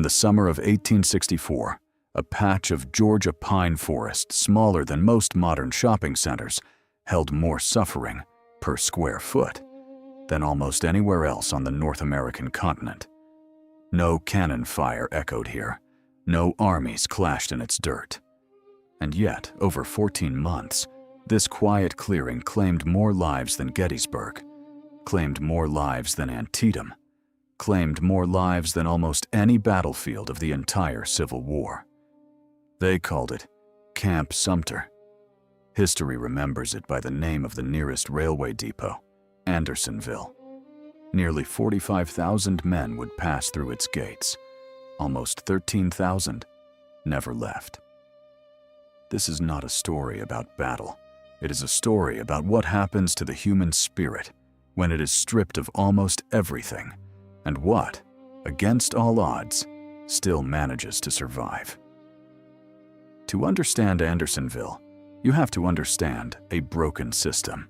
the summer of 1864, a patch of Georgia pine forest smaller than most modern shopping centers held more suffering per square foot than almost anywhere else on the North American continent. No cannon fire echoed here. No armies clashed in its dirt. And yet, over 14 months, this quiet clearing claimed more lives than Gettysburg, claimed more lives than Antietam, claimed more lives than almost any battlefield of the entire Civil War. They called it Camp Sumter. History remembers it by the name of the nearest railway depot, Andersonville. Nearly 45,000 men would pass through its gates. Almost 13,000 never left. This is not a story about battle. It is a story about what happens to the human spirit when it is stripped of almost everything, and what, against all odds, still manages to survive. To understand Andersonville, you have to understand a broken system.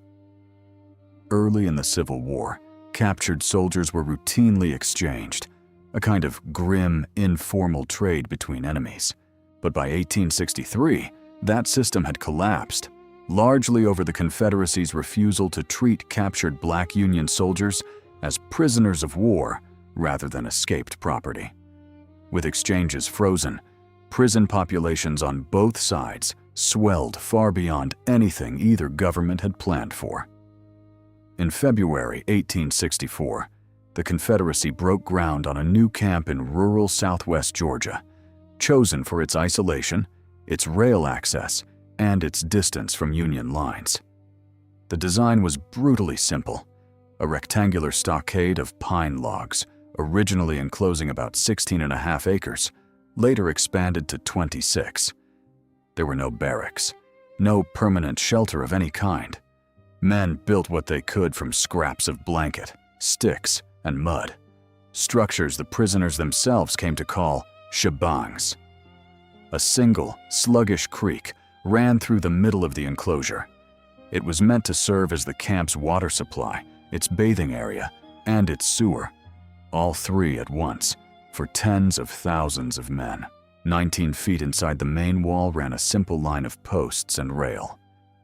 Early in the Civil War, captured soldiers were routinely exchanged, a kind of grim, informal trade between enemies. But by 1863, that system had collapsed, largely over the Confederacy's refusal to treat captured black Union soldiers as prisoners of war rather than escaped property. With exchanges frozen, prison populations on both sides swelled far beyond anything either government had planned for. In February 1864, the Confederacy broke ground on a new camp in rural southwest Georgia, chosen for its isolation, its rail access, and its distance from Union lines. The design was brutally simple: a rectangular stockade of pine logs, originally enclosing about 16.5 acres, later expanded to 26. There were no barracks, no permanent shelter of any kind. Men built what they could from scraps of blanket, sticks, and mud, structures the prisoners themselves came to call shebangs. A single, sluggish creek ran through the middle of the enclosure. It was meant to serve as the camp's water supply, its bathing area, and its sewer, all three at once, for tens of thousands of men. 19 feet inside the main wall ran a simple line of posts and rail.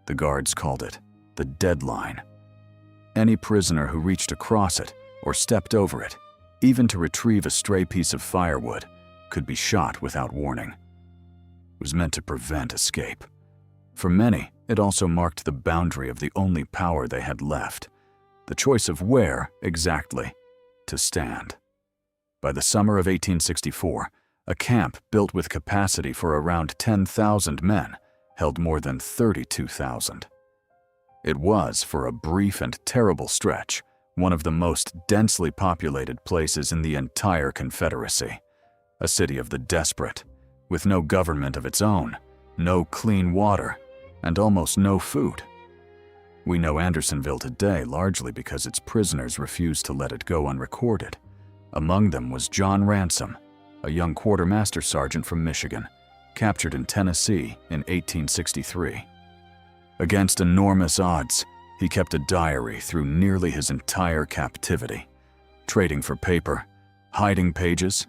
The guards called it the dead line. Any prisoner who reached across it or stepped over it, even to retrieve a stray piece of firewood, could be shot without warning. It was meant to prevent escape. For many, it also marked the boundary of the only power they had left, the choice of where, exactly, to stand. By the summer of 1864, a camp built with capacity for around 10,000 men held more than 32,000. It was, for a brief and terrible stretch, one of the most densely populated places in the entire Confederacy, a city of the desperate, with no government of its own, no clean water, and almost no food. We know Andersonville today largely because its prisoners refused to let it go unrecorded. Among them was John Ransom, a young quartermaster sergeant from Michigan, captured in Tennessee in 1863. Against enormous odds, he kept a diary through nearly his entire captivity, trading for paper, hiding pages,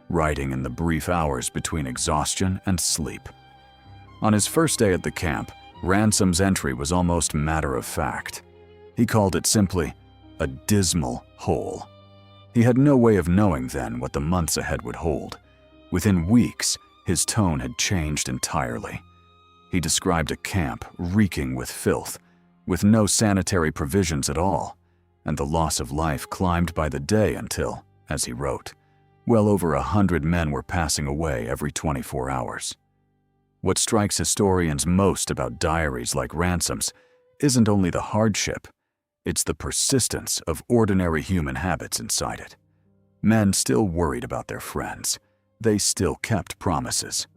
writing in the brief hours between exhaustion and sleep. On his first day at the camp, Ransom's entry was almost matter-of-fact. He called it simply a dismal hole. He had no way of knowing then what the months ahead would hold. Within weeks, his tone had changed entirely. He described a camp reeking with filth, with no sanitary provisions at all, and the loss of life climbed by the day until, as he wrote, well over 100 men were passing away every 24 hours. What strikes historians most about diaries like Ransom's isn't only the hardship, it's the persistence of ordinary human habits inside it. Men still worried about their friends. They still kept promises.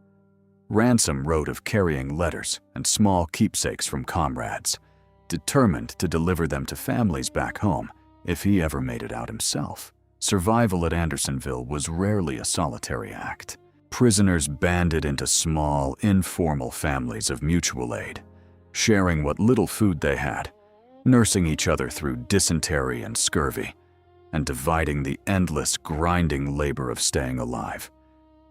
Ransom wrote of carrying letters and small keepsakes from comrades, determined to deliver them to families back home if he ever made it out himself. Survival at Andersonville was rarely a solitary act. Prisoners banded into small, informal families of mutual aid, sharing what little food they had, nursing each other through dysentery and scurvy, and dividing the endless, grinding labor of staying alive.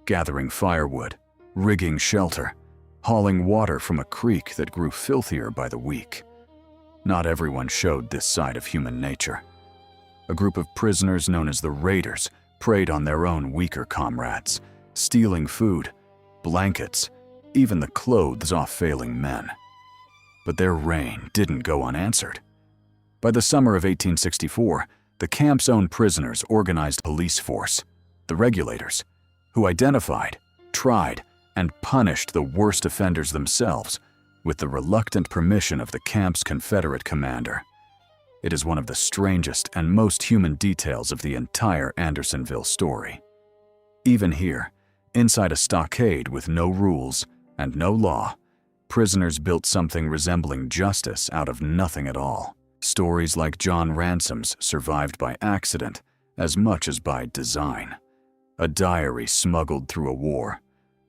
gathering firewood, rigging shelter, hauling water from a creek that grew filthier by the week. Not everyone showed this side of human nature. A group of prisoners known as the Raiders preyed on their own weaker comrades, stealing food, blankets, even the clothes off failing men. But their reign didn't go unanswered. By the summer of 1864, the camp's own prisoners organized a police force, the Regulators, who identified, tried, and punished the worst offenders themselves with the reluctant permission of the camp's Confederate commander. It is one of the strangest and most human details of the entire Andersonville story. Even here, inside a stockade with no rules and no law, prisoners built something resembling justice out of nothing at all. Stories like John Ransom's survived by accident as much as by design. A diary smuggled through a war,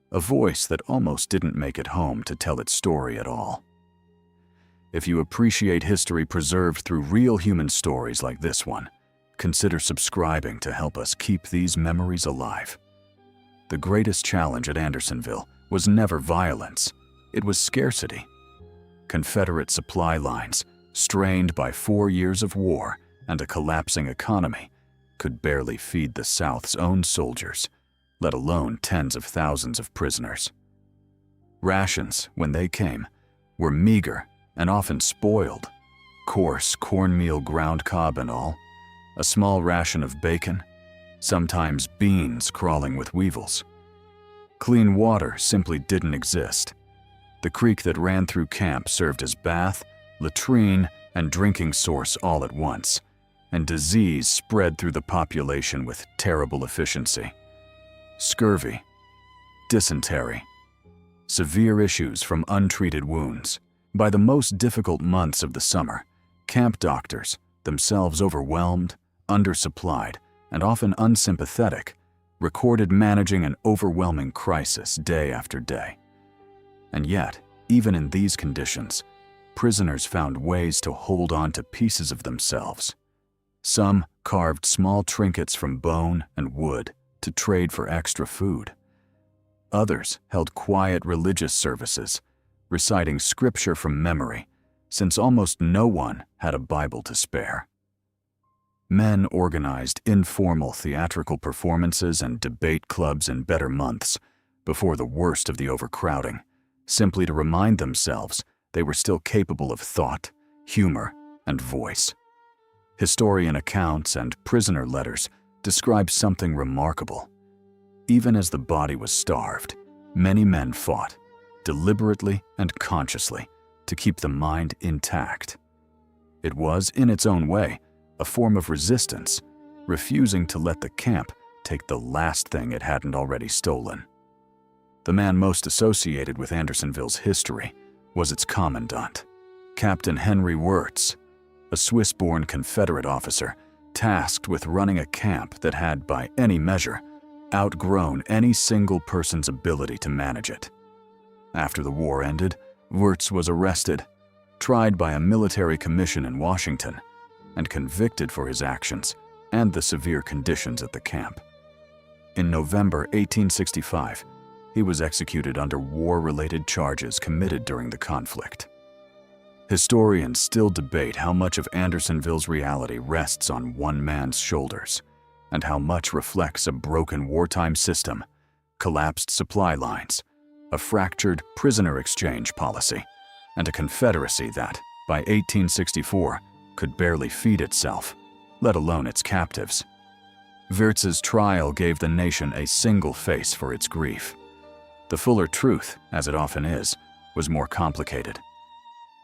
a voice that almost didn't make it home to tell its story at all. If you appreciate history preserved through real human stories like this one, consider subscribing to help us keep these memories alive. The greatest challenge at Andersonville was never violence, it was scarcity. Confederate supply lines, strained by 4 years of war and a collapsing economy, could barely feed the South's own soldiers, let alone tens of thousands of prisoners. Rations, when they came, were meager and often spoiled. Coarse cornmeal ground cob and all, a small ration of bacon, sometimes beans crawling with weevils. Clean water simply didn't exist. The creek that ran through camp served as bath, latrine, and drinking source all at once, and disease spread through the population with terrible efficiency. Scurvy, dysentery, severe issues from untreated wounds. By the most difficult months of the summer, camp doctors, themselves overwhelmed, undersupplied, and often unsympathetic, recorded managing an overwhelming crisis day after day. And yet, even in these conditions, prisoners found ways to hold on to pieces of themselves. Some carved small trinkets from bone and wood to trade for extra food. Others held quiet religious services, reciting scripture from memory, since almost no one had a Bible to spare. Men organized informal theatrical performances and debate clubs in better months, before the worst of the overcrowding, simply to remind themselves they were still capable of thought, humor, and voice. Historian accounts and prisoner letters describe something remarkable. Even as the body was starved, many men fought, deliberately and consciously, to keep the mind intact. It was, in its own way, a form of resistance, refusing to let the camp take the last thing it hadn't already stolen. The man most associated with Andersonville's history was its commandant, Captain Henry Wirtz, a Swiss-born Confederate officer tasked with running a camp that had, by any measure, outgrown any single person's ability to manage it. After the war ended, Wirtz was arrested, tried by a military commission in Washington, and convicted for his actions and the severe conditions at the camp. In November 1865, he was executed under war-related charges committed during the conflict. Historians still debate how much of Andersonville's reality rests on one man's shoulders, and how much reflects a broken wartime system, collapsed supply lines, a fractured prisoner exchange policy, and a Confederacy that, by 1864, could barely feed itself, let alone its captives. Wirtz's trial gave the nation a single face for its grief. The fuller truth, as it often is, was more complicated.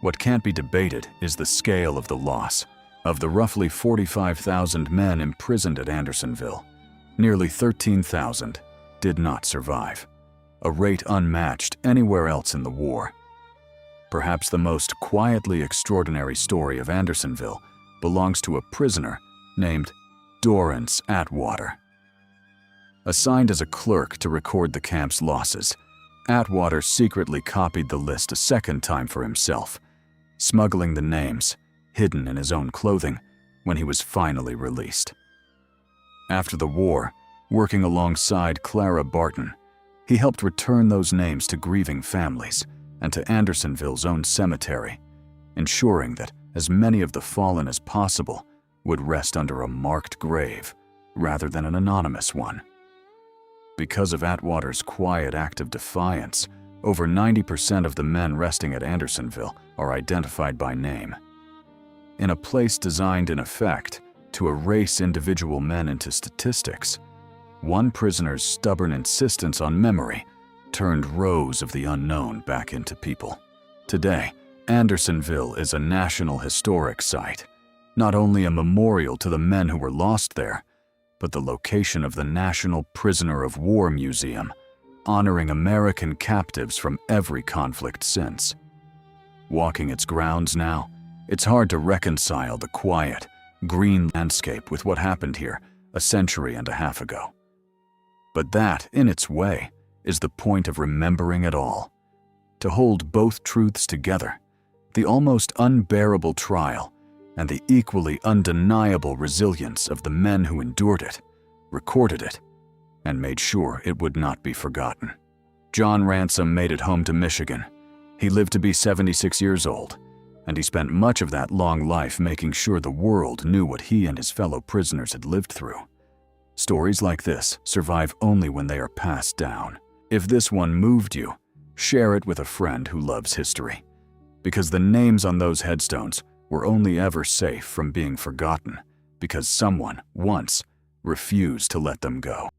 What can't be debated is the scale of the loss. Of the roughly 45,000 men imprisoned at Andersonville, nearly 13,000 did not survive, a rate unmatched anywhere else in the war. Perhaps the most quietly extraordinary story of Andersonville belongs to a prisoner named Dorrance Atwater. Assigned as a clerk to record the camp's losses, Atwater secretly copied the list a second time for himself, smuggling the names, hidden in his own clothing, when he was finally released. After the war, working alongside Clara Barton, He helped return those names to grieving families and to Andersonville's own cemetery, ensuring that as many of the fallen as possible would rest under a marked grave rather than an anonymous one. Because of Atwater's quiet act of defiance, over 90% of the men resting at Andersonville are identified by name. In a place designed in effect to erase individual men into statistics, one prisoner's stubborn insistence on memory turned rows of the unknown back into people. Today, Andersonville is a National Historic Site, not only a memorial to the men who were lost there, but the location of the National Prisoner of War Museum, honoring American captives from every conflict since. Walking its grounds now, it's hard to reconcile the quiet, green landscape with what happened here a century and a half ago. But that, in its way, is the point of remembering it all. To hold both truths together, the almost unbearable trial and the equally undeniable resilience of the men who endured it, recorded it, and made sure it would not be forgotten. John Ransom made it home to Michigan. He lived to be 76 years old, and he spent much of that long life making sure the world knew what he and his fellow prisoners had lived through. Stories like this survive only when they are passed down. If this one moved you, share it with a friend who loves history, because the names on those headstones were only ever safe from being forgotten because someone once refused to let them go.